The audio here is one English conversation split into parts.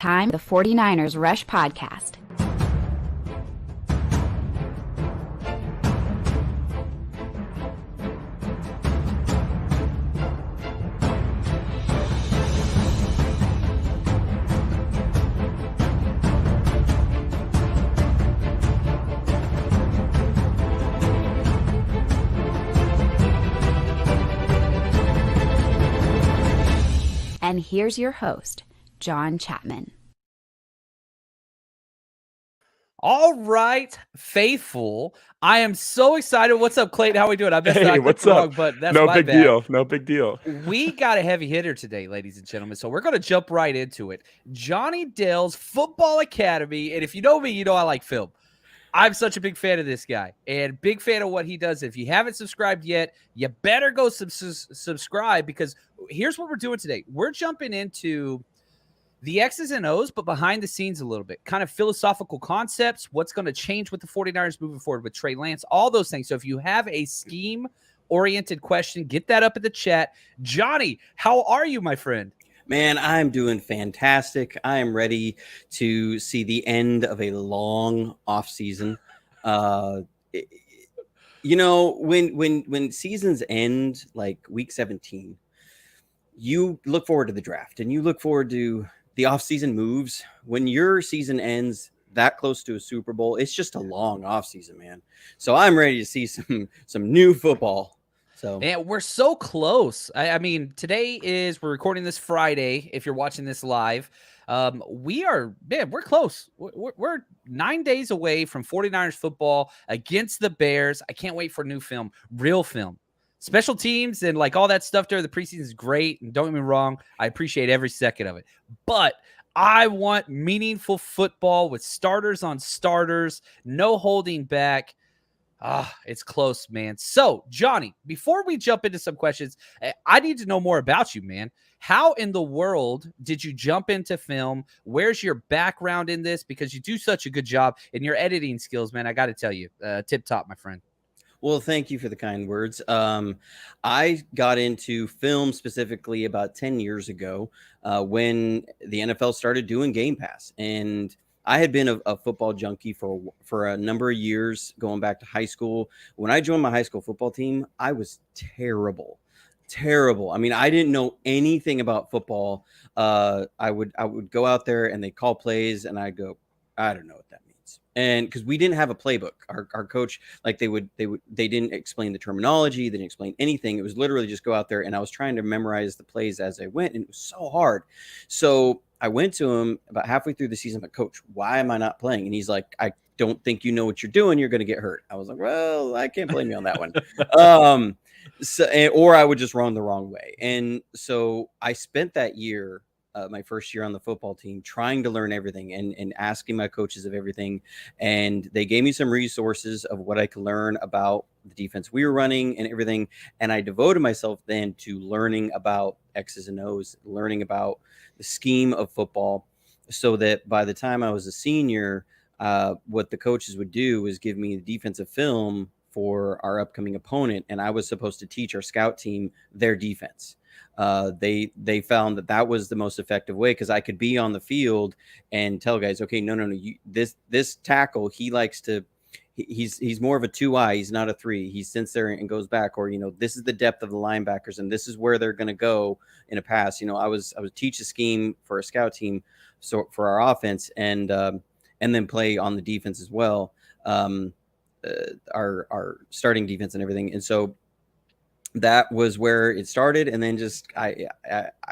Time, the 49ers Rush Podcast. And here's your host, John Chapman. All right, faithful. I am so excited. What's up, Clayton? How we doing? I missed Hey, I what's clicked up? wrong, but that's no my big bad. deal. No big deal. We got a heavy hitter today, ladies and gentlemen. So we're going to jump right into it. Johnny Dale's Football Academy. And if you know me, you know I like film. I'm such a big fan of this guy and big fan of what he does. If you haven't subscribed yet, you better go subscribe, because here's what we're doing today. We're jumping into the X's and O's, but behind the scenes a little bit, kind of philosophical concepts, what's going to change with the 49ers moving forward with Trey Lance, all those things. So if you have a scheme-oriented question, get that up in the chat. Johnny, how are you, my friend? Man, I'm doing fantastic. I am ready to see the end of a long off season. When seasons end, like week 17, you look forward to the draft and you look forward to the off-season moves. When your season ends that close to a Super Bowl, it's just a long off-season, man. So I'm ready to see some new football. So, man, we're so close. I mean, we're recording this Friday. If you're watching this live, we're close. We're 9 days away from 49ers football against the Bears. I can't wait for new film, real film. Special teams and like all that stuff during the preseason is great. And don't get me wrong, I appreciate every second of it. But I want meaningful football with starters on starters, no holding back. It's close, man. So, Johnny, before we jump into some questions, I need to know more about you, man. How in the world did you jump into film? Where's your background in this? Because you do such a good job in your editing skills, man. I got to tell you, tip top, my friend. Well, thank you for the kind words. I got into film specifically about 10 years ago when the NFL started doing Game Pass. And I had been a football junkie for a number of years, going back to high school. When I joined my high school football team, I was terrible. I mean, I didn't know anything about football. I would go out there and they'd call plays and I'd go, I don't know what that means. And because we didn't have a playbook, our coach, like they didn't explain the terminology, they didn't explain anything. It was literally just go out there, and I was trying to memorize the plays as I went, and it was so hard. So I went to him about halfway through the season, but coach, why am I not playing? And he's like, I don't think you know what you're doing. You're going to get hurt. I was like, well, I can't blame you on that one. Or I would just run the wrong way. And so I spent that year, my first year on the football team, trying to learn everything and asking my coaches of everything. And they gave me some resources of what I could learn about the defense we were running and everything. And I devoted myself then to learning about X's and O's, learning about the scheme of football, so that by the time I was a senior, what the coaches would do was give me the defensive film for our upcoming opponent. And I was supposed to teach our scout team their defense. They found that was the most effective way, because I could be on the field and tell guys, okay, no, this tackle, he likes to, he's more of a 2-eye. He's not a 3. He sits there and goes back, or, this is the depth of the linebackers and this is where they're going to go in a pass. I would teach a scheme for a scout team, so for our offense, and then play on the defense as well. Our starting defense and everything. And so that was where it started. And then just I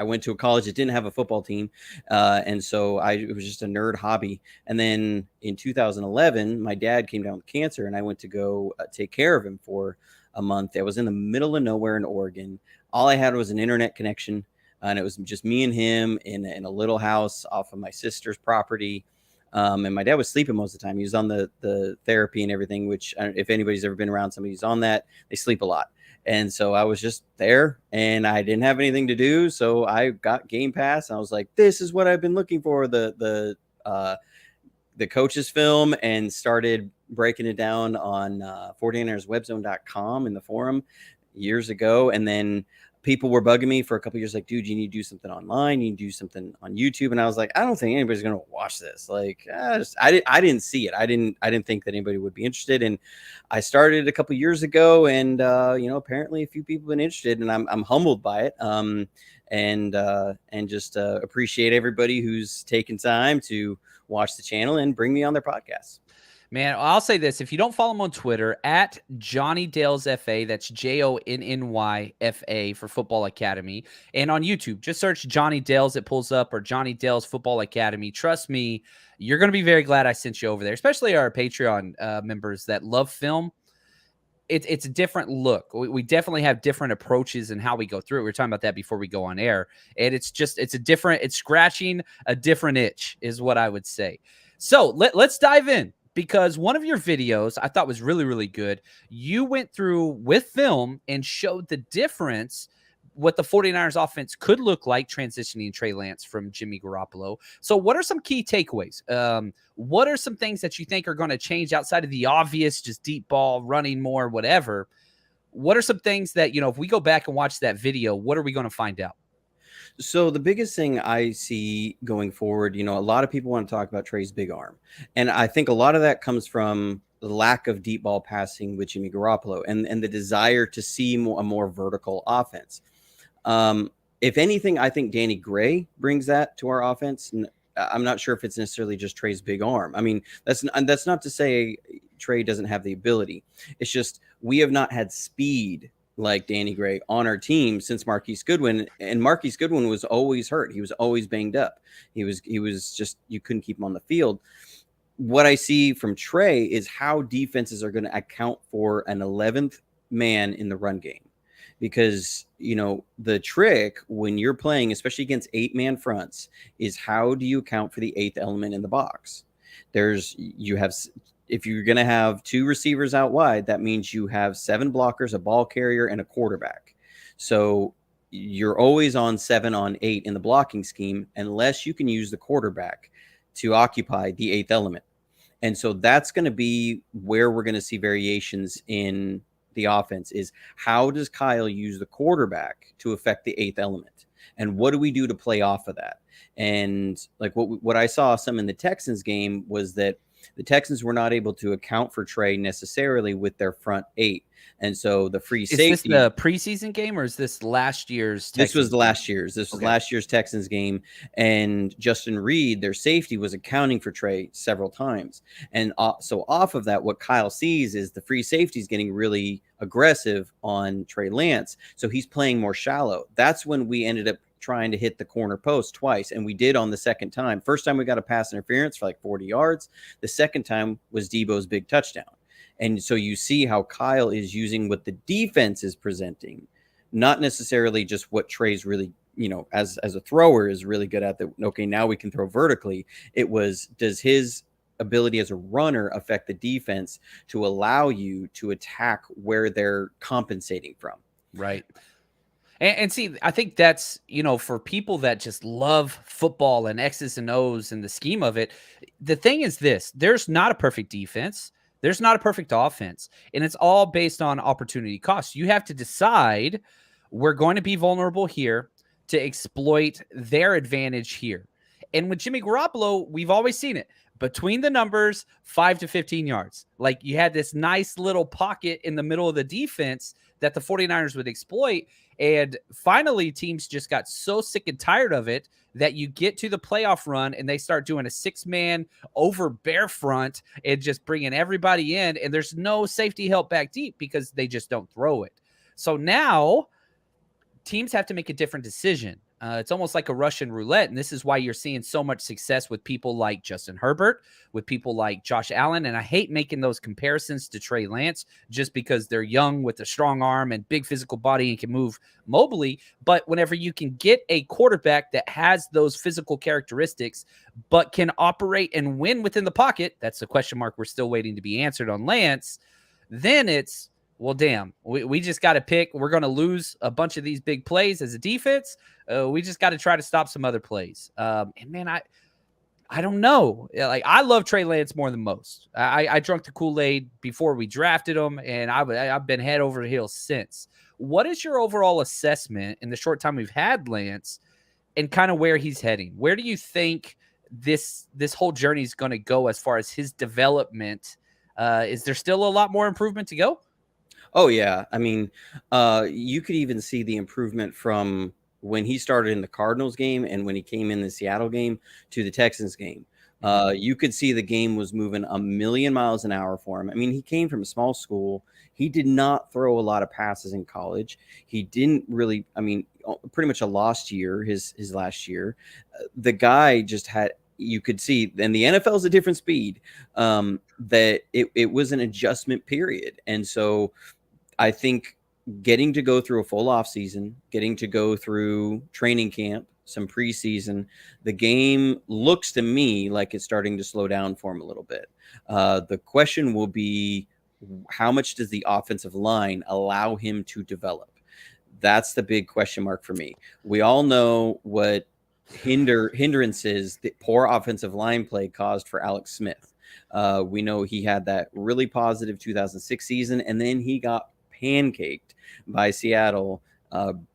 went to a college that didn't have a football team, and so it was just a nerd hobby. And then in 2011, my dad came down with cancer, and I went to go take care of him for a month. I was in the middle of nowhere in Oregon. All I had was an internet connection, and it was just me and him in a little house off of my sister's property. And my dad was sleeping most of the time. He was on the therapy and everything, which, if anybody's ever been around somebody who's on that, they sleep a lot. And so I was just there and I didn't have anything to do. So I got Game Pass. And I was like, this is what I've been looking for, the coach's film, and started breaking it down on 49erswebzone.com in the forum years ago. And then people were bugging me for a couple of years, like, dude, you need to do something online, you need to do something on YouTube. And I was like, I don't think anybody's going to watch this. Like, I didn't see it. I didn't think that anybody would be interested. And I started a couple of years ago, and apparently a few people have been interested, and I'm humbled by it. And just appreciate everybody who's taken time to watch the channel and bring me on their podcast. Man, I'll say this. If you don't follow him on Twitter, at Johnny Dales FA, that's JONNYFA for Football Academy. And on YouTube, just search Johnny Dales, it pulls up, or Johnny Dales Football Academy. Trust me, you're going to be very glad I sent you over there, especially our Patreon members that love film. It's a different look. We definitely have different approaches in how we go through it. We were talking about that before we go on air. And it's scratching a different itch is what I would say. So let's dive in. Because one of your videos I thought was really, really good. You went through with film and showed the difference, what the 49ers offense could look like transitioning Trey Lance from Jimmy Garoppolo. So what are some key takeaways? What are some things that you think are going to change outside of the obvious, just deep ball, running more, whatever? What are some things that, if we go back and watch that video, what are we going to find out? So the biggest thing I see going forward, a lot of people want to talk about Trey's big arm. And I think a lot of that comes from the lack of deep ball passing with Jimmy Garoppolo and the desire to see a more vertical offense. If anything, I think Danny Gray brings that to our offense. I'm not sure if it's necessarily just Trey's big arm. I mean, that's not to say Trey doesn't have the ability. It's just we have not had speed like Danny Gray on our team since Marquise Goodwin, and Marquise Goodwin was always hurt. He was always banged up. He was just, you couldn't keep him on the field. What I see from Trey is how defenses are going to account for an 11th man in the run game, because, the trick when you're playing, especially against 8-man fronts, is how do you account for the 8th element in the box? If you're going to have 2 receivers out wide, that means you have 7 blockers, a ball carrier, and a quarterback. So you're always on 7 on 8 in the blocking scheme, unless you can use the quarterback to occupy the 8th element. And so that's going to be where we're going to see variations in the offense, is how does Kyle use the quarterback to affect the 8th element? And what do we do to play off of that? And like what I saw some in the Texans game was that the Texans were not able to account for Trey necessarily with their front 8. And so the free safety. Is this the preseason game, or is this last year's Texans? This was last year's. This was last year's Texans game. And Justin Reed, their safety, was accounting for Trey several times. And so off of that, what Kyle sees is the free safety is getting really aggressive on Trey Lance. So he's playing more shallow. That's when we ended up trying to hit the corner post twice, and we did on the second time. First time we got a pass interference for like 40 yards. The second time was Debo's big touchdown. And so you see how Kyle is using what the defense is presenting, not necessarily just what Trey's really, as a thrower is really good at. That, okay, now we can throw vertically. It was, does his ability as a runner affect the defense to allow you to attack where they're compensating from? Right. And see, I think that's, for people that just love football and X's and O's and the scheme of it, the thing is this: there's not a perfect defense. There's not a perfect offense. And it's all based on opportunity cost. You have to decide, we're going to be vulnerable here to exploit their advantage here. And with Jimmy Garoppolo, we've always seen it. Between the numbers, 5 to 15 yards. Like, you had this nice little pocket in the middle of the defense that the 49ers would exploit. And finally, teams just got so sick and tired of it that you get to the playoff run and they start doing a 6-man over bear front and just bringing everybody in. And there's no safety help back deep because they just don't throw it. So now teams have to make a different decision. It's almost like a Russian roulette, and this is why you're seeing so much success with people like Justin Herbert, with people like Josh Allen, and I hate making those comparisons to Trey Lance just because they're young with a strong arm and big physical body and can move mobily, but whenever you can get a quarterback that has those physical characteristics but can operate and win within the pocket, that's the question mark we're still waiting to be answered on Lance, then it's, well, damn, we just got to pick. We're going to lose a bunch of these big plays as a defense. We just got to try to stop some other plays. And man, I don't know. Like, I love Trey Lance more than most. I drank the Kool-Aid before we drafted him, and I've been head over heels since. What is your overall assessment in the short time we've had Lance and kind of where he's heading? Where do you think this whole journey is going to go as far as his development? Is there still a lot more improvement to go? Oh yeah. I mean, you could even see the improvement from when he started in the Cardinals game and when he came in the Seattle game to the Texans game. You could see the game was moving a million miles an hour for him. I mean, he came from a small school. He did not throw a lot of passes in college. He didn't really, I mean, pretty much a lost year, his last year. The guy just had, you could see, and the NFL is a different speed, that it was an adjustment period. And so I think getting to go through a full off season, getting to go through training camp, some preseason, the game looks to me like it's starting to slow down for him a little bit. The question will be, how much does the offensive line allow him to develop? That's the big question mark for me. We all know what hindrances the poor offensive line play caused for Alex Smith. We know he had that really positive 2006 season, and then he got pancaked by Seattle,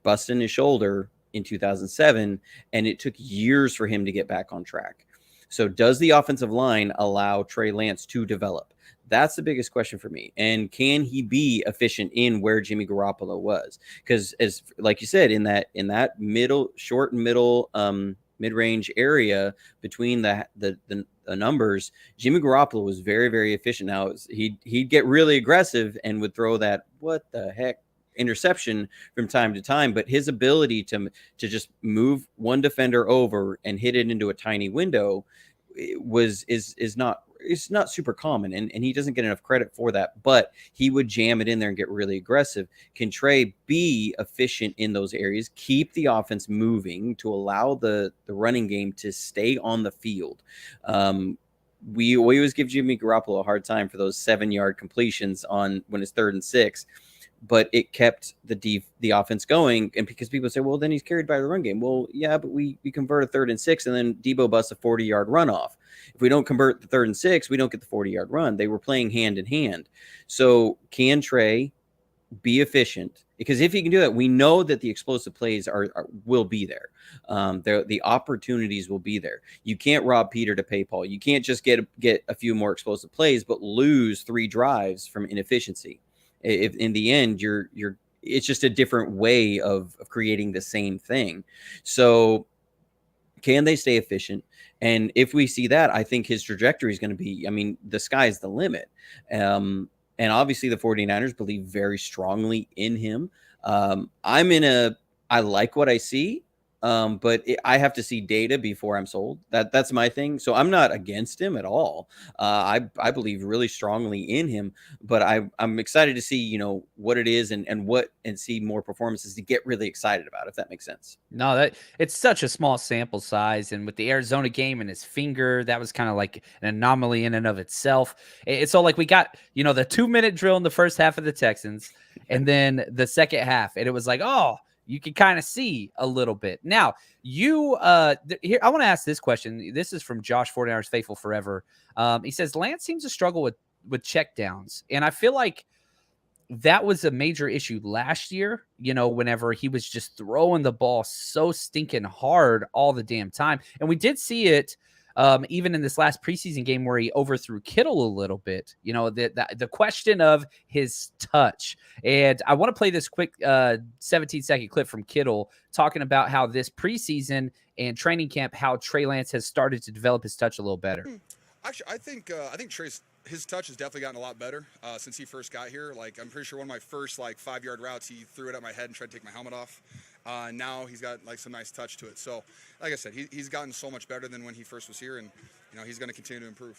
busting his shoulder in 2007, and it took years for him to get back on track. So does the offensive line allow Trey Lance to develop? That's the biggest question for me. And can he be efficient in where Jimmy Garoppolo was? Because as like you said, in that short middle mid-range area between the numbers, Jimmy Garoppolo was very, very efficient. Now he'd get really aggressive and would throw that what the heck interception from time to time, but his ability to just move one defender over and hit it into a tiny window is not super common, and he doesn't get enough credit for that, but he would jam it in there and get really aggressive. Can Trey be efficient in those areas, keep the offense moving to allow the running game to stay on the field? We always give Jimmy Garoppolo a hard time for those 7-yard completions on when it's 3rd and 6, but it kept the offense going. And because people say, well, then he's carried by the run game. Well, yeah, but we convert a 3rd and 6, and then Debo busts a 40-yard runoff. If we don't convert the 3rd and 6, we don't get the 40-yard run. They were playing hand in hand. So can Trey be efficient? Because if he can do that, we know that the explosive plays will be there. The opportunities will be there. You can't rob Peter to pay Paul. You can't just get a few more explosive plays, but lose 3 drives from inefficiency. If in the end it's just a different way of creating the same thing. So can they stay efficient? And if we see that, I think his trajectory is going to be, I mean, the sky's the limit. And obviously the 49ers believe very strongly in him. I like what I see. But I have to see data before I'm sold. That's my thing. So I'm not against him at all. I believe really strongly in him, but I'm excited to see, what it is and see more performances to get really excited about, if that makes sense. No, that it's such a small sample size. And with the Arizona game and his finger, that was kind of like an anomaly in and of itself. It's so like we got, the 2-minute drill in the first half of the Texans and then the second half. And it was like, oh, you can kind of see a little bit. Now, here, I want to ask this question. This is from Josh 49ers Faithful Forever. He says, Lance seems to struggle with check downs. And I feel like that was a major issue last year, whenever he was just throwing the ball so stinking hard all the damn time. And we did see it even in this last preseason game where he overthrew Kittle a little bit, the question of his touch. And I want to play this quick 17-second clip from Kittle talking about how this preseason and training camp, how Trey Lance has started to develop his touch a little better. Actually, I think his touch has definitely gotten a lot better since he first got here. Like, I'm pretty sure one of my first 5-yard routes, he threw it at my head and tried to take my helmet off. Now he's got some nice touch to it. So, like I said, he's gotten so much better than when he first was here, and he's going to continue to improve.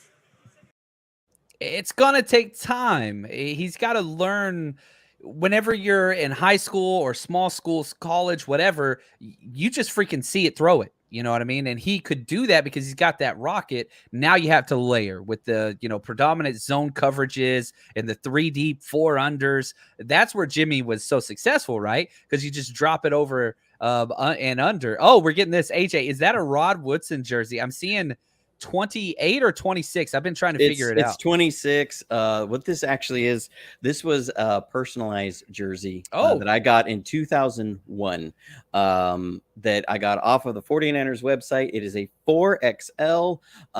It's going to take time. He's got to learn. Whenever you're in high school or small schools, college, whatever, you just freaking see it, throw it. You know what I mean? And he could do that because he's got that rocket. Now you have to layer with the, predominant zone coverages and the 3 deep, 4 unders. That's where Jimmy was so successful, right? Because you just drop it over and under. Oh, we're getting this. AJ, is that a Rod Woodson jersey? I'm seeing 28 or 26? I've been trying to figure it out. It's 26. What this actually is, this was a personalized jersey that I got in 2001 that I got off of the 49ers website. It is a 4XL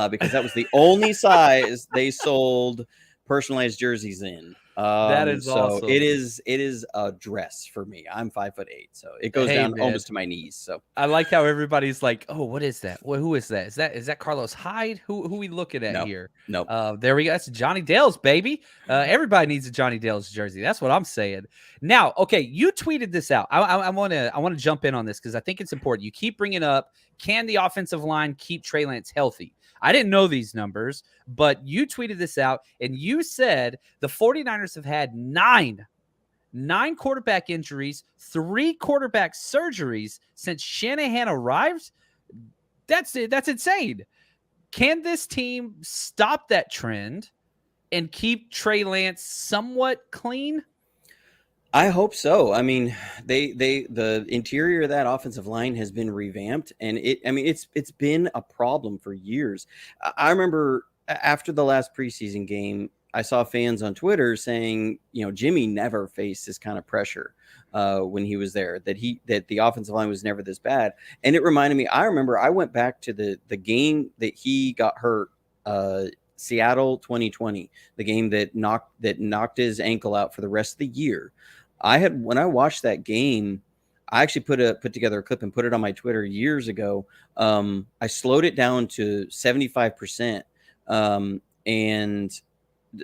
because that was the only size they sold personalized jerseys in. That is awesome. It is a dress for me. I'm 5'8", so it goes down almost to my knees. So I like how everybody's like, "Oh, what is that? Who is that? Is that Carlos Hyde? Who we looking at here?" No. There we go. That's Johnny Dale's baby. Everybody needs a Johnny Dale's jersey. That's what I'm saying. Now, okay, you tweeted this out. I want to jump in on this because I think it's important. You keep bringing up, can the offensive line keep Trey Lance healthy? I didn't know these numbers, but you tweeted this out, and you said the 49ers have had nine quarterback injuries, 3 quarterback surgeries since Shanahan arrived. That's it. That's insane. Can this team stop that trend and keep Trey Lance somewhat clean? I hope so. I mean, the interior of that offensive line has been revamped, and it's been a problem for years. I remember after the last preseason game, I saw fans on Twitter saying, Jimmy never faced this kind of pressure when he was there, that the offensive line was never this bad. And it reminded me, I remember I went back to the game that he got hurt, Seattle 2020, the game that knocked his ankle out for the rest of the year. When I watched that game, I actually put together a clip and put it on my Twitter years ago. I slowed it down to 75%, and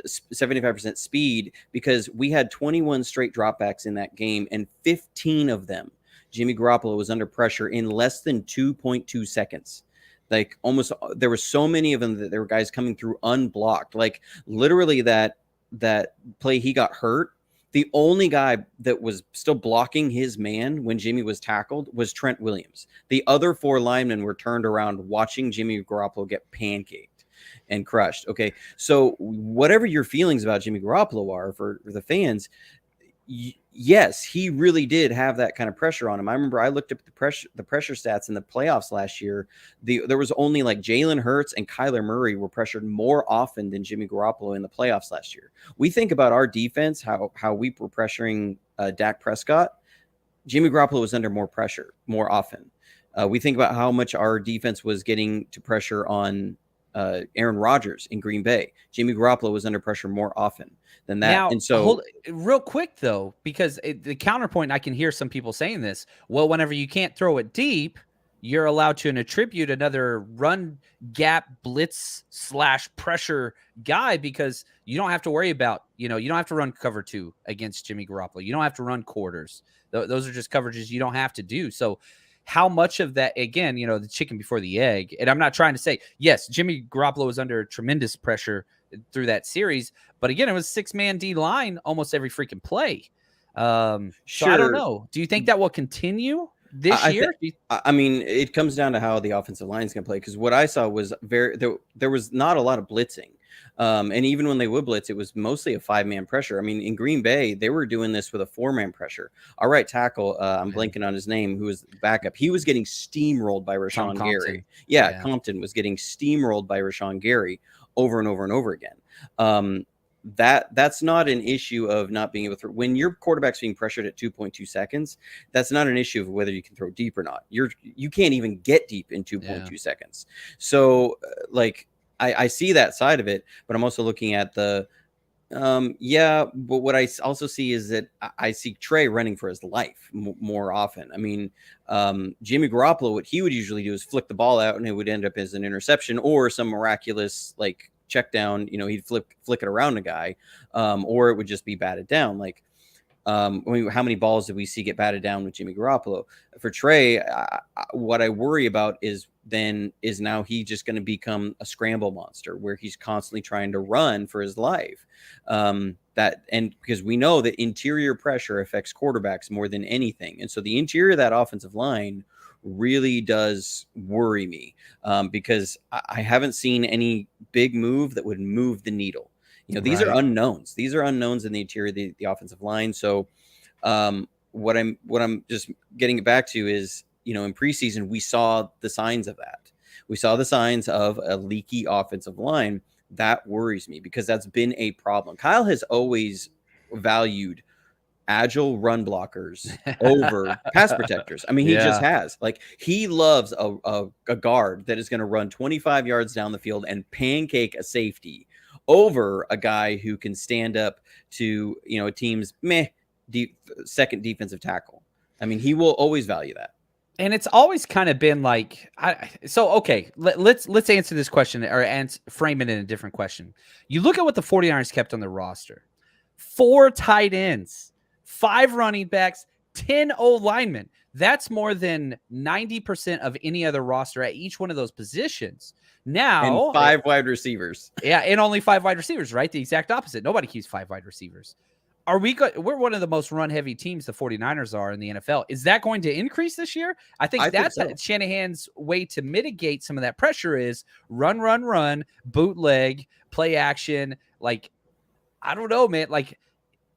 75% speed because we had 21 straight dropbacks in that game, and 15 of them, Jimmy Garoppolo was under pressure in less than 2.2 seconds. Like almost, there were so many of them that there were guys coming through unblocked. Like literally that play he got hurt. The only guy that was still blocking his man when Jimmy was tackled was Trent Williams. The other 4 linemen were turned around watching Jimmy Garoppolo get pancaked and crushed. Okay, so whatever your feelings about Jimmy Garoppolo are for the fans, yes, he really did have that kind of pressure on him. I remember I looked up the pressure stats in the playoffs last year. There was only like Jalen Hurts and Kyler Murray were pressured more often than Jimmy Garoppolo in the playoffs last year. We think about our defense, how we were pressuring Dak Prescott. Jimmy Garoppolo was under more pressure more often. We think about how much our defense was getting to pressure on Aaron Rodgers in Green Bay. Jimmy Garoppolo was under pressure more often than that. Now, and so real quick though, because the counterpoint, I can hear some people saying this. Well, whenever you can't throw it deep, you're allowed to attribute another run gap blitz / pressure guy because you don't have to worry about, you don't have to run cover 2 against Jimmy Garoppolo. You don't have to run quarters. Those are just coverages you don't have to do. So how much of that, again, the chicken before the egg, and I'm not trying to say, yes, Jimmy Garoppolo was under tremendous pressure through that series, but again, it was 6-man D line almost every freaking play. Sure. So I don't know. Do you think that will continue this year? I mean, it comes down to how the offensive line is going to play, because what I saw was there was not a lot of blitzing. And even when they would blitz, it was mostly a 5-man pressure. I mean, in Green Bay, they were doing this with a 4-man pressure. Our right tackle, I'm blanking on his name, who was the backup. He was getting steamrolled by Rashawn Gary. Yeah, Compton was getting steamrolled by Rashawn Gary over and over and over again. That's not an issue of not being able to throw. When your quarterback's being pressured at 2.2 seconds, that's not an issue of whether you can throw deep or not. You can't even get deep in 2.2 seconds. So I see that side of it, but I'm also looking at but what I also see is that I see Trey running for his life more often. I mean, Jimmy Garoppolo, what he would usually do is flick the ball out and it would end up as an interception or some miraculous check down, he'd flick it around a guy, or it would just be batted down. How many balls did we see get batted down with Jimmy Garoppolo? For Trey, what I worry about is now he just going to become a scramble monster where he's constantly trying to run for his life. Because we know that interior pressure affects quarterbacks more than anything. And so the interior of that offensive line really does worry me, because I haven't seen any big move that would move the needle. These are unknowns. These are unknowns in the interior of the offensive line. So what I'm just getting it back to is, in preseason, we saw the signs of that. We saw the signs of a leaky offensive line. That worries me because that's been a problem. Kyle has always valued agile run blockers over pass protectors. I mean, he just Yeah. has. Like, he loves a guard that is going to run 25 yards down the field and pancake a safety over a guy who can stand up to, a team's second defensive tackle. I mean, he will always value that. And it's always kind of been like, let's answer this question or frame it in a different question. You look at what the 49ers kept on their roster: 4 tight ends, 5 running backs, 10 O-linemen. That's more than 90% of any other roster at each one of those positions. Now, and 5 wide receivers. Yeah, and only 5 wide receivers, right? The exact opposite. Nobody keeps 5 wide receivers. We're one of the most run-heavy teams the 49ers are in the NFL. Is that going to increase this year? I think that's so. Shanahan's way to mitigate some of that pressure is run, bootleg, play action. Like, I don't know, man. Like,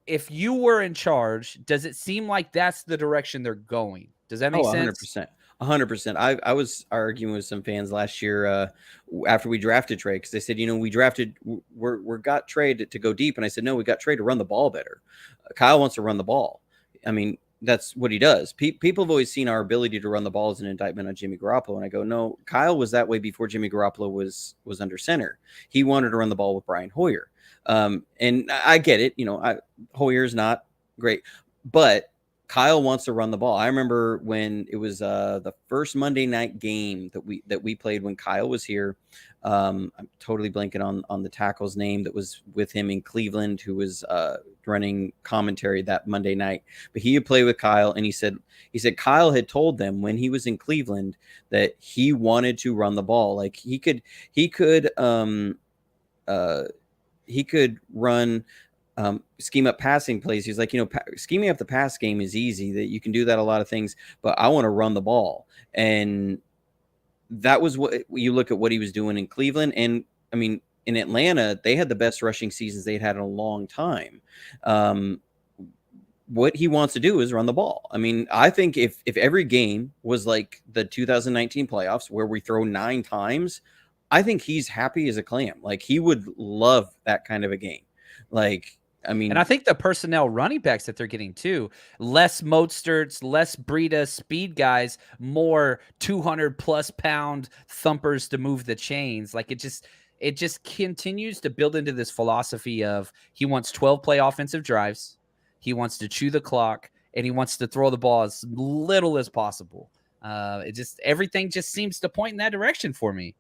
if you were in charge, does it seem like that's the direction they're going? Does that make sense? 100%. I was arguing with some fans last year after we drafted Trey, because they said, we got Trey to go deep. And I said, no, we got Trey to run the ball better. Kyle wants to run the ball. I mean, that's what he does. People have always seen our ability to run the ball as an indictment on Jimmy Garoppolo. And I go, no, Kyle was that way before Jimmy Garoppolo was under center. He wanted to run the ball with Brian Hoyer. And I get it. Hoyer's not great, but Kyle wants to run the ball. I remember when it was the first Monday night game that we played when Kyle was here. I'm totally blanking on the tackle's name that was with him in Cleveland, who was running commentary that Monday night. But he had played with Kyle, and he said Kyle had told them when he was in Cleveland that he wanted to run the ball. Like, he could run scheme up passing plays. He's like, scheming up the pass game is easy, that you can do that a lot of things, but I want to run the ball. And that was what you look at what he was doing in Cleveland. And I mean, in Atlanta, they had the best rushing seasons they'd had in a long time. What he wants to do is run the ball. I mean, I think if every game was like the 2019 playoffs where we throw 9 times, I think he's happy as a clam. Like, he would love that kind of a game. Like, I mean, and I think the personnel running backs that they're getting too, less Mosterts, less Breida speed guys, more 200+ pound thumpers to move the chains. Like, it just continues to build into this philosophy of he wants 12 play offensive drives. He wants to chew the clock, and he wants to throw the ball as little as possible. Everything just seems to point in that direction for me.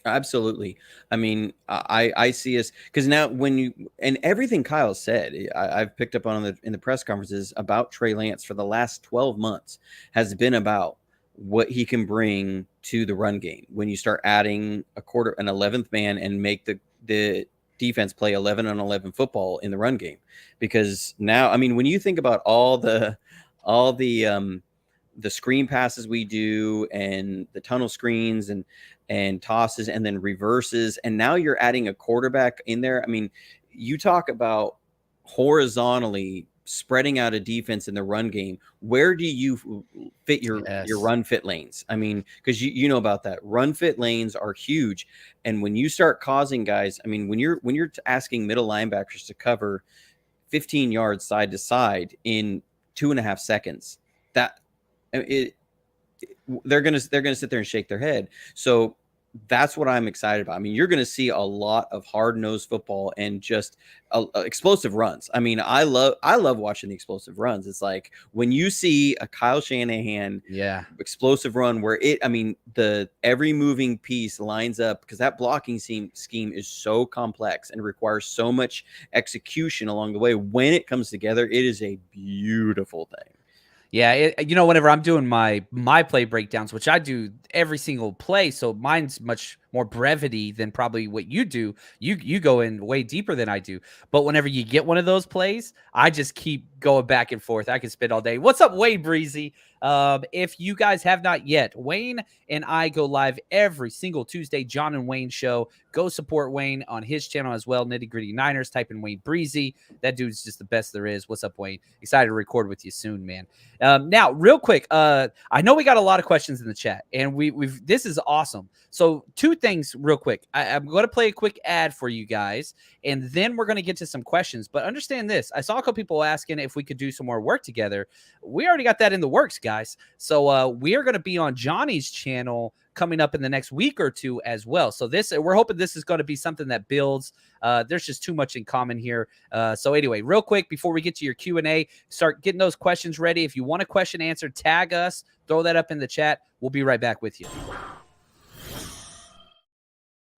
Absolutely. I mean, I see us, because now and everything Kyle said, I've picked up on in the press conferences about Trey Lance for the last 12 months has been about what he can bring to the run game. When you start adding an 11th man and make the defense play 11 on 11 football in the run game, because now, I mean, when you think about all the screen passes we do and the tunnel screens and tosses and then reverses, and now you're adding a quarterback in there. I mean, you talk about horizontally spreading out a defense in the run game. Where do you fit your run fit lanes? I mean, because you know about that. Run fit lanes are huge. And when you start causing guys, I mean, when you're asking middle linebackers to cover 15 yards side to side in 2.5 seconds, they're gonna sit there and shake their head. So that's what I'm excited about. I mean, you're going to see a lot of hard-nosed football and just explosive runs. I mean, I love watching the explosive runs. It's like when you see a Kyle Shanahan explosive run where every moving piece lines up, because that blocking scheme is so complex and requires so much execution along the way. When it comes together, it is a beautiful thing. Yeah, whenever I'm doing my play breakdowns, which I do every single play, so mine's much more brevity than probably what you do. You go in way deeper than I do. But whenever you get one of those plays, I just keep going back and forth. I can spit all day. What's up, Wade Breezy? If you guys have not yet, Wayne and I go live every single Tuesday. John and Wayne show. Go support Wayne on his channel as well. Nitty Gritty Niners. Type in Wayne Breezy. That dude's just the best there is. What's up, Wayne? Excited to record with you soon, man. Now, real quick, I know we got a lot of questions in the chat, and we've this is awesome. So, two things real quick. I'm going to play a quick ad for you guys, and then we're going to get to some questions. But understand this: I saw a couple people asking if we could do some more work together. We already got that in the works, guys. So we are going to be on Johnny's channel coming up in the next week or two as well. So we're hoping this is going to be something that builds. There's just too much in common here. So anyway, real quick, before we get to your Q&A, start getting those questions ready. If you want a question answered, tag us, throw that up in the chat. We'll be right back with you.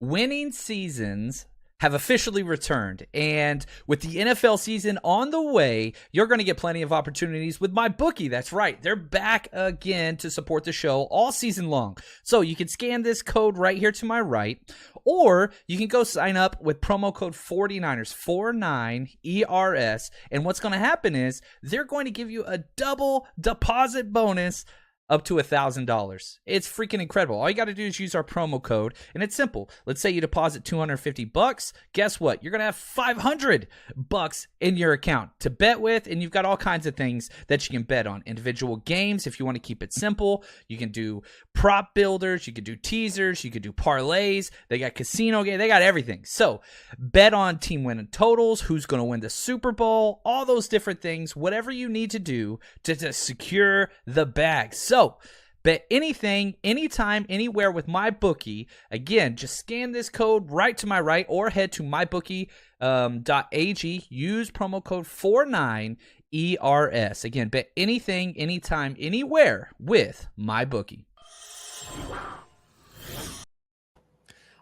Winning seasons have officially returned, and with the NFL season on the way, you're going to get plenty of opportunities with MyBookie. That's right, they're back again to support the show all season long. So you can scan this code right here to my right, or you can go sign up with promo code 49ers 49ERS, and what's going to happen is they're going to give you a double deposit bonus up to $1,000. It's freaking incredible. All you got to do is use our promo code, and it's simple. Let's say you deposit $250. Guess what? You're going to have $500 in your account to bet with, and you've got all kinds of things that you can bet on. Individual games, if you want to keep it simple. You can do prop builders. You can do teasers. You can do parlays. They got casino games. They got everything. So bet on team winning totals, who's going to win the Super Bowl, all those different things, whatever you need to do to secure the bag. So bet anything, anytime, anywhere with MyBookie. Again, just scan this code right to my right or head to mybookie.ag. Use promo code 49ERS. Again, bet anything, anytime, anywhere with MyBookie.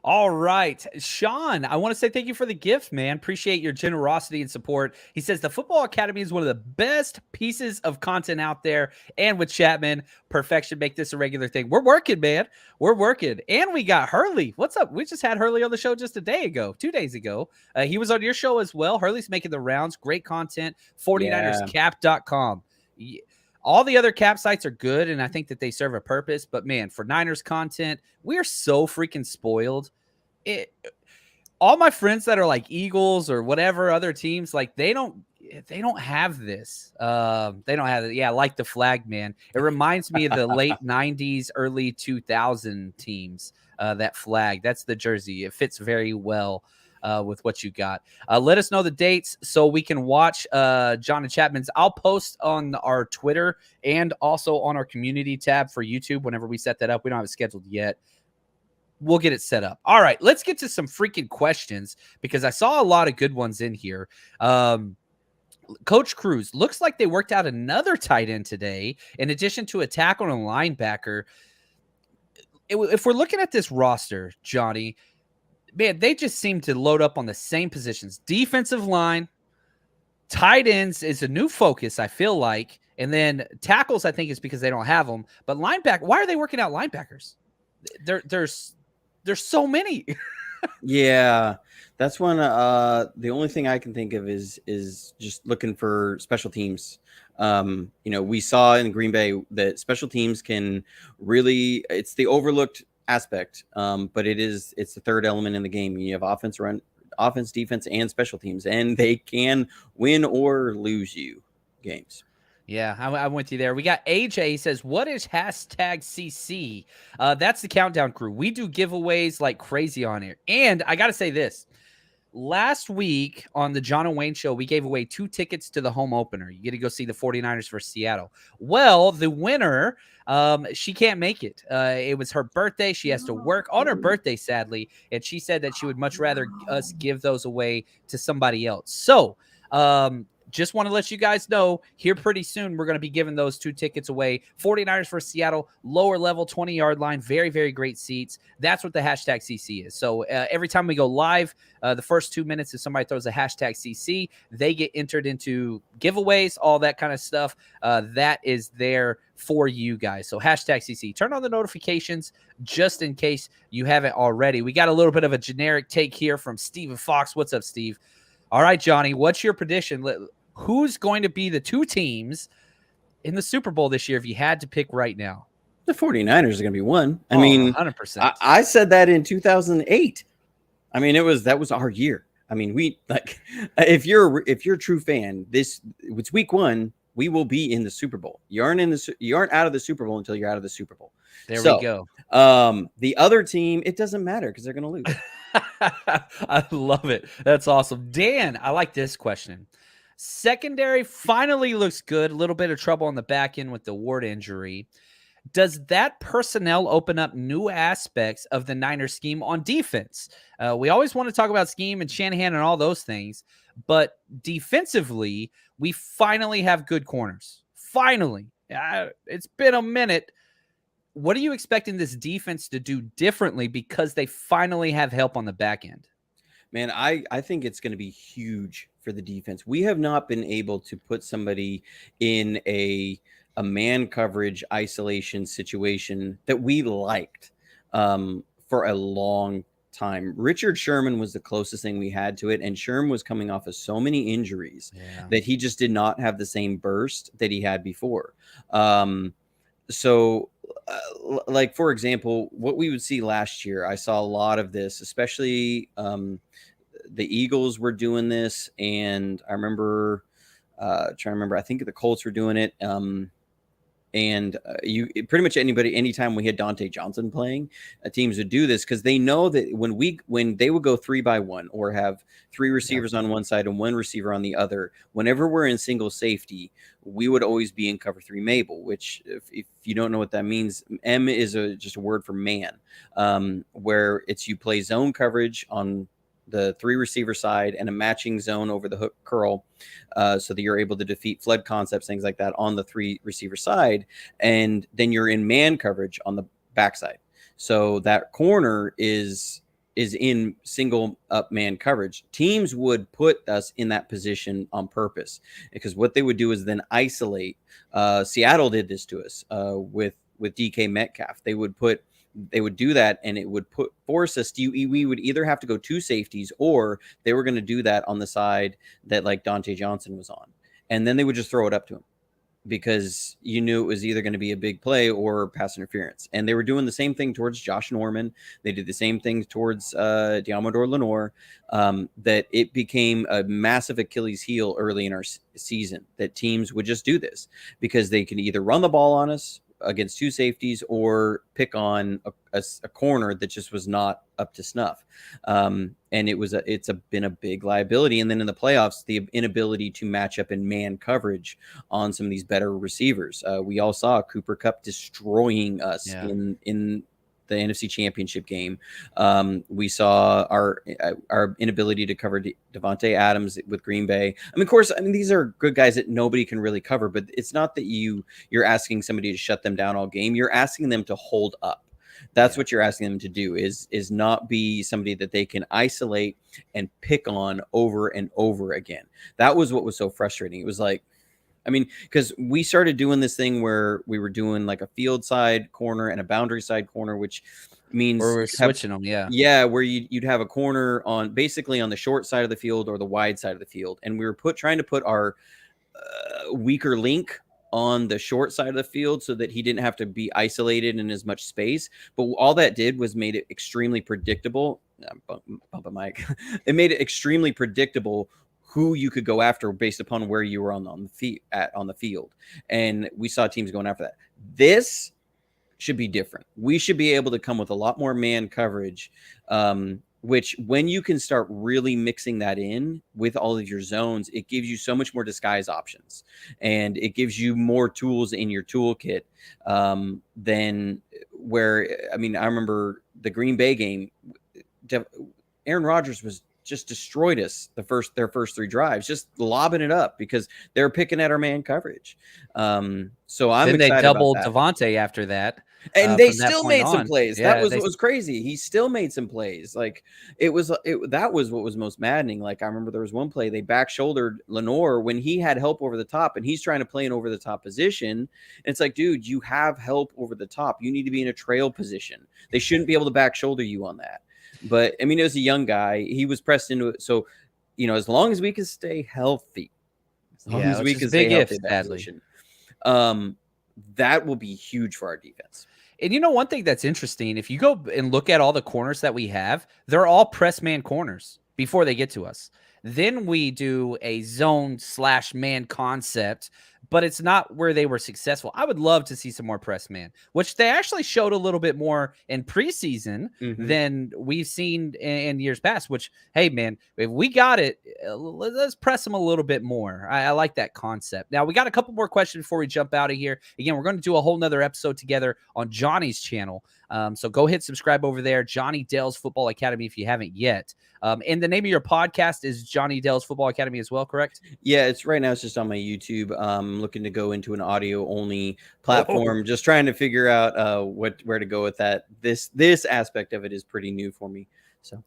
All right, Sean, I want to say thank you for the gift, man. Appreciate your generosity and support. He says the Football Academy is one of the best pieces of content out there. And with Chapman, perfection, make this a regular thing. We're working, man. We're working. And we got Hurley. What's up? We just had Hurley on the show just 2 days ago. He was on your show as well. Hurley's making the rounds. Great content. 49erscap.com. Yeah. All the other cap sites are good, and I think that they serve a purpose. But, man, for Niners content, we are so freaking spoiled. All my friends that are like Eagles or whatever other teams, like they don't have this. They don't have it. Yeah, like the flag, man. It reminds me of the late 90s, early 2000 teams, that flag. That's the jersey. It fits very well with what you got. Let us know the dates so we can watch John and Chapman's. I'll post on our Twitter and also on our community tab for YouTube whenever we set that up. We don't have it scheduled yet. We'll get it set up. All right, let's get to some freaking questions because I saw a lot of good ones in here. Coach Cruz, looks like they worked out another tight end today in addition to a tackle and a linebacker. If we're looking at this roster, Johnny, man, they just seem to load up on the same positions. Defensive line, tight ends is a new focus, I feel like. And then tackles, I think, is because they don't have them. But linebacker, why are they working out linebackers? There's so many. Yeah, that's one. The only thing I can think of is just looking for special teams. We saw in Green Bay that special teams can really, it's the overlooked aspect, but it's the third element in the game. You have offense, defense, and special teams, and they can win or lose you games. Yeah, I'm with you there. We got AJ. He says, what is #CC? That's the Countdown Crew. We do giveaways like crazy on here. And I got to say this. Last week on the John and Wayne show, we gave away 2 tickets to the home opener. You get to go see the 49ers versus Seattle. Well, the winner, she can't make it. It was her birthday. She has to work on her birthday, sadly. And she said that she would much rather us give those away to somebody else. So, just want to let you guys know here pretty soon, we're going to be giving those 2 tickets away. 49ers for Seattle, lower level, 20-yard line. Very, very great seats. That's what the #CC is. So every time we go live, the first 2 minutes, if somebody throws a #CC, they get entered into giveaways, all that kind of stuff. That is there for you guys. So #CC. Turn on the notifications just in case you haven't already. We got a little bit of a generic take here from Stephen Fox. What's up, Steve? All right, Johnny, what's your prediction? Who's going to be the 2 teams in the Super Bowl this year, if you had to pick right now? The 49ers are going to be one. I mean, 100%. I said that in 2008. I mean, that was our year. I mean, if you're a true fan, it's week 1. We will be in the Super Bowl. You aren't out of the Super Bowl until you're out of the Super Bowl. There we go. The other team, it doesn't matter because they're going to lose. I love it. That's awesome. Dan, I like this question. Secondary finally looks good. A little bit of trouble on the back end with the Ward injury. Does that personnel open up new aspects of the Niners scheme on defense? We always want to talk about scheme and Shanahan and all those things, but defensively, we finally have good corners. Finally. It's been a minute. What are you expecting this defense to do differently because they finally have help on the back end? Man, I think it's going to be huge for the defense. We have not been able to put somebody in a man coverage isolation situation that we liked for a long time. Richard Sherman was the closest thing we had to it, and Sherman was coming off of so many injuries that he just did not have the same burst that he had before. Like, for example, what we would see last year, I saw a lot of this, especially the Eagles were doing this, and I remember trying to remember, I think the Colts were doing it. You pretty much anytime we had Dante Johnson playing, teams would do this because they know that when they would go 3-by-1 or have 3 receivers on one side and 1 receiver on the other, whenever we're in single safety, we would always be in cover 3 Mabel, which if you don't know what that means, M is just a word for man, where it's you play zone coverage on the 3 receiver side and a matching zone over the hook curl, so that you're able to defeat flood concepts, things like that on the 3 receiver side. And then you're in man coverage on the backside. So that corner is in single up man coverage. Teams would put us in that position on purpose because what they would do is then isolate. Seattle did this to us with DK Metcalf. They would do that, and it would force us to, we would either have to go 2 safeties, or they were going to do that on the side that like Dante Johnson was on. And then they would just throw it up to him because you knew it was either going to be a big play or pass interference. And they were doing the same thing towards Josh Norman. They did the same thing towards Diamador Lenore, that it became a massive Achilles heel early in our season, that teams would just do this because they can either run the ball on us against 2 safeties or pick on a corner that just was not up to snuff. And it's been a big liability. And then in the playoffs, the inability to match up in man coverage on some of these better receivers. We all saw Cooper Kupp destroying us in the NFC Championship game. We saw our inability to cover Devontae Adams with Green Bay. I mean, of course, these are good guys that nobody can really cover, but it's not that you're asking somebody to shut them down all game. You're asking them to hold up. That's what you're asking them to do, is not be somebody that they can isolate and pick on over and over again. That was what was so frustrating. It was like, because we started doing this thing where we were doing like a field side corner and a boundary side corner, which means we're switching them. Yeah. Where you'd have a corner basically on the short side of the field or the wide side of the field. And we were trying to put our weaker link on the short side of the field so that he didn't have to be isolated in as much space. But all that did was made it extremely predictable. Bump a mic. It made it extremely predictable who you could go after based upon where you were on the field. And we saw teams going after that. This should be different. We should be able to come with a lot more man coverage, which when you can start really mixing that in with all of your zones, it gives you so much more disguise options, and it gives you more tools in your toolkit than where, I remember the Green Bay game, Aaron Rodgers was just destroyed us their first 3 drives, just lobbing it up because they're picking at our man coverage. So I'm excited. They doubled about that. Devontae after that. And they still made some plays. Yeah, that was what was crazy. He still made some plays. Like that was what was most maddening. Like I remember there was one play they back shouldered Lenore when he had help over the top, and he's trying to play an over the top position. And it's like, dude, you have help over the top. You need to be in a trail position. They shouldn't be able to back shoulder you on that. But it was a young guy. He was pressed into it. So, as long as we can stay healthy, as long as we can stay healthy in that position. That will be huge for our defense. And one thing that's interesting, if you go and look at all the corners that we have, they're all press man corners before they get to us. Then we do a zone/man concept, but it's not where they were successful. I would love to see some more press man, which they actually showed a little bit more in preseason than we've seen in years past, which, hey, man, if we got it, let's press them a little bit more. I like that concept. Now, we got a couple more questions before we jump out of here. Again, we're going to do a whole nother episode together on Johnny's channel. So go hit subscribe over there, Johnny Dale's Football Academy, if you haven't yet. And the name of your podcast is Johnny Dale's Football Academy as well, correct? Yeah, it's right now. It's just on my YouTube. I'm looking to go into an audio only platform. Just trying to figure out where to go with that. This aspect of it is pretty new for me. So,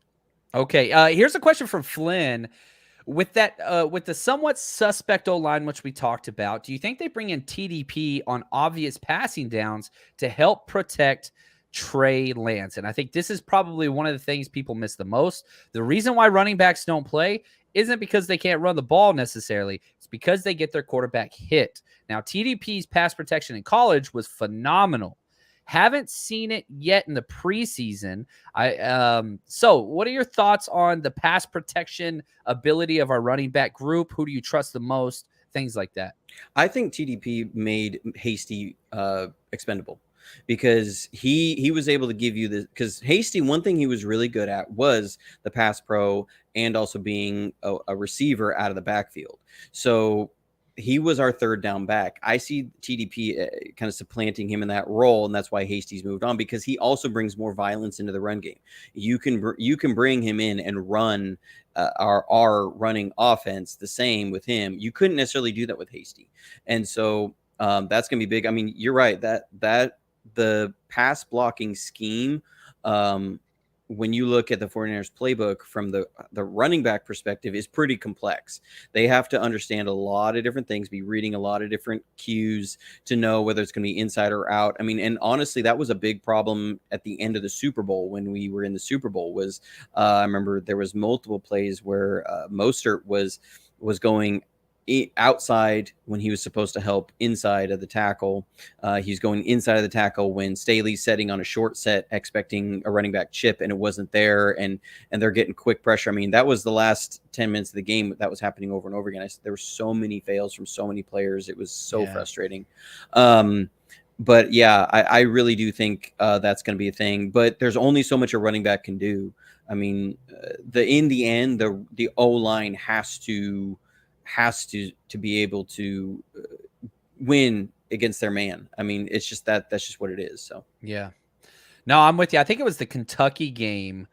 okay. Here's a question from Flynn. With that, with the somewhat suspect O-line, which we talked about, do you think they bring in TDP on obvious passing downs to help protect Trey Lance? And I think this is probably one of the things people miss the most. The reason why running backs don't play isn't because they can't run the ball necessarily. It's because they get their quarterback hit. Now, TDP's pass protection in college was phenomenal. Haven't seen it yet in the preseason. So what are your thoughts on the pass protection ability of our running back group? Who do you trust the most? Things like that. I think TDP made Hasty expendable, because he was able to give you this. Because Hasty, one thing he was really good at was the pass pro and also being a receiver out of the backfield. So he was our third down back. I see TDP kind of supplanting him in that role, and that's why Hasty's moved on, because he also brings more violence into the run game. You can bring him in and run our running offense the same with him. You couldn't necessarily do that with Hasty, and so that's going to be big. I mean, you're right that the pass blocking scheme, when you look at the 49ers playbook from the running back perspective, is pretty complex. They have to understand a lot of different things, be reading a lot of different cues to know whether it's going to be inside or out. I mean, and honestly, that was a big problem at the end of the Super Bowl when we were in the Super Bowl. Was I remember there was multiple plays where Mostert was going outside when he was supposed to help inside of the tackle. He's going inside of the tackle when Staley's setting on a short set expecting a running back chip, and it wasn't there, and they're getting quick pressure. I mean, that was the last 10 minutes of the game that was happening over and over again. There were so many fails from so many players. It was so frustrating. But yeah, I really do think that's going to be a thing, but there's only so much a running back can do. I mean, in the end, the O-line has to be able to win against their man. I mean, it's just that's just what it is. So yeah, no, I'm with you. I think it was the Kentucky game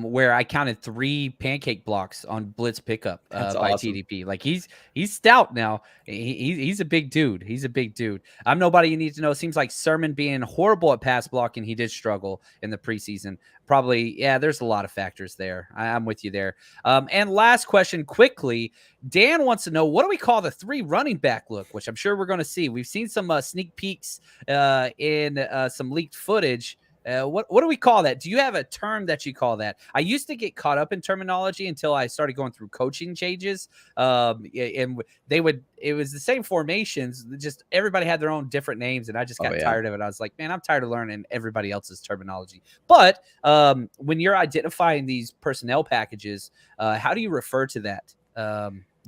where I counted 3 pancake blocks on blitz pickup by awesome. TDP. Like he's stout now. He's a big dude. He's a big dude. I'm nobody you need to know. It seems like Sermon being horrible at pass blocking, he did struggle in the preseason. Probably, yeah, there's a lot of factors there. I'm with you there. And last question quickly, Dan wants to know, what do we call the 3 running back look, which I'm sure we're going to see. We've seen some sneak peeks in some leaked footage. What do we call that? Do you have a term that you call that? I used to get caught up in terminology until I started going through coaching changes. And it was the same formations, just everybody had their own different names, and I just got tired of it. I was like, man, I'm tired of learning everybody else's terminology. But when you're identifying these personnel packages, how do you refer to that?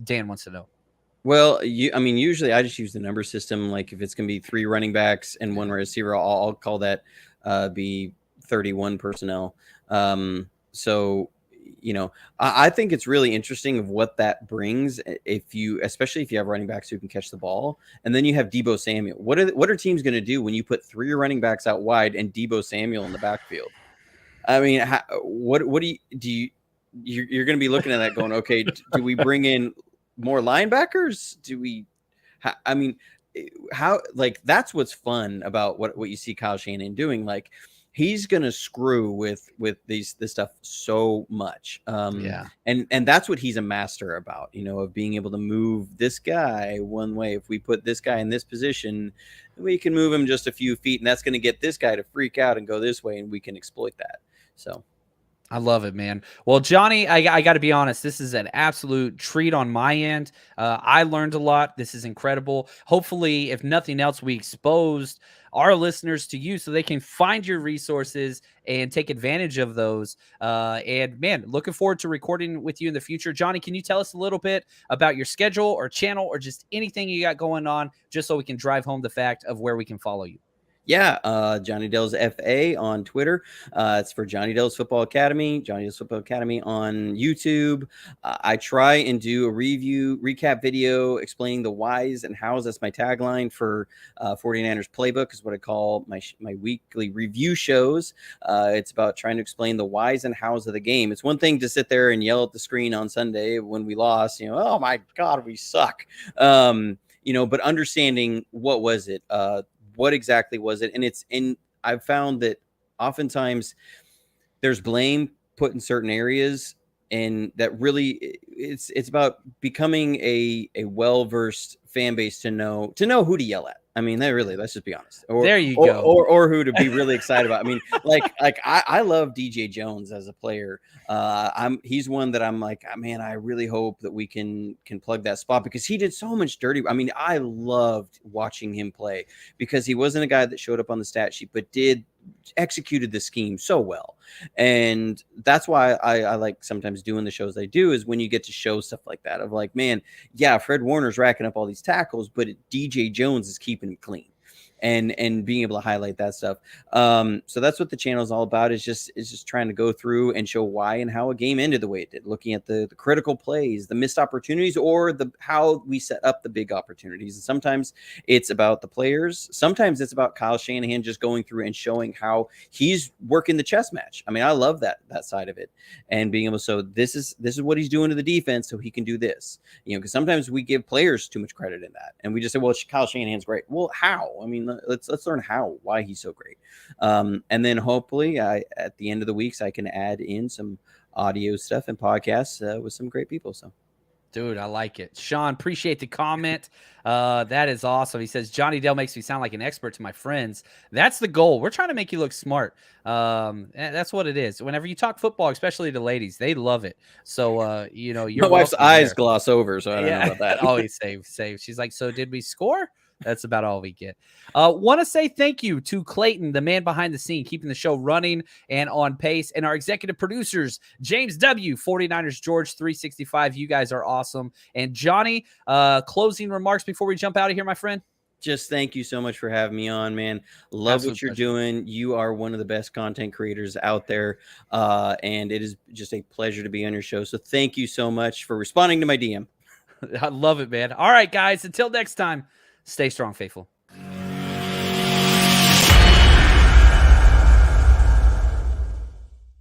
Dan wants to know. Well, usually I just use the number system. Like if it's going to be 3 running backs and 1 receiver, I'll call that be 31 personnel. So, I think it's really interesting of what that brings especially if you have running backs who can catch the ball, and then you have Deebo Samuel. What are teams going to do when you put 3 running backs out wide and Deebo Samuel in the backfield? I mean, you're going to be looking at that going, okay, do we bring in more linebackers? That's what's fun about what you see Kyle Shanahan doing. Like, he's gonna screw with this stuff so much. And that's what he's a master about, of being able to move this guy one way. If we put this guy in this position, we can move him just a few feet, and that's going to get this guy to freak out and go this way, and we can exploit that. So I love it, man. Well, Johnny, I got to be honest. This is an absolute treat on my end. I learned a lot. This is incredible. Hopefully, if nothing else, we exposed our listeners to you so they can find your resources and take advantage of those. And man, looking forward to recording with you in the future. Johnny, can you tell us a little bit about your schedule or channel or just anything you got going on, just so we can drive home the fact of where we can follow you? Yeah, Johnny Dell's FA on Twitter. It's for Johnny Dell's Football Academy, Johnny Dell's Football Academy on YouTube. I try and do a recap video explaining the whys and hows. That's my tagline for 49ers Playbook, is what I call my weekly review shows. It's about trying to explain the whys and hows of the game. It's one thing to sit there and yell at the screen on Sunday when we lost, oh my God, we suck. But understanding what was it, what exactly was it? And I've found that oftentimes there's blame put in certain areas, and that really it's about becoming a well-versed fan base to know who to yell at. I mean, let's just be honest. There you go. Or who to be really excited about. I mean, I love DJ Jones as a player. He's one that I'm like, man, I really hope that we can plug that spot, because he did so much dirty. I mean, I loved watching him play, because he wasn't a guy that showed up on the stat sheet, but executed the scheme so well. And that's why I like sometimes doing the shows I do, is when you get to show stuff like that, of like, man, yeah, Fred Warner's racking up all these tackles, but DJ Jones is keeping him clean. And being able to highlight that stuff. So that's what the channel is all about, is just trying to go through and show why and how a game ended the way it did, looking at the critical plays, the missed opportunities, or how we set up the big opportunities. And sometimes it's about the players. Sometimes it's about Kyle Shanahan just going through and showing how he's working the chess match. I mean, I love that side of it, and being able to, so this is what he's doing to the defense, so he can do this, because sometimes we give players too much credit in that, and we just say, well, Kyle Shanahan's great. Well, how? I mean, let's learn why he's so great. And then hopefully at the end of the weeks, I can add in some audio stuff and podcasts with some great people. So, dude, I like it. Sean, appreciate the comment. That is awesome. He says, Johnny Dell makes me sound like an expert to my friends. That's the goal. We're trying to make you look smart. That's what it is. Whenever you talk football, especially to ladies, they love it. So, your my wife's eyes gloss over, so I don't know about that. Always save. She's like, so did we score? That's about all we get. Want to say thank you to Clayton, the man behind the scene, keeping the show running and on pace, and our executive producers, James W., 49ers George 365. You guys are awesome. And Johnny, closing remarks before we jump out of here, my friend? Just thank you so much for having me on, man. Love what you're doing. You are one of the best content creators out there, and it is just a pleasure to be on your show. So thank you so much for responding to my DM. I love it, man. All right, guys, until next time. Stay strong, faithful.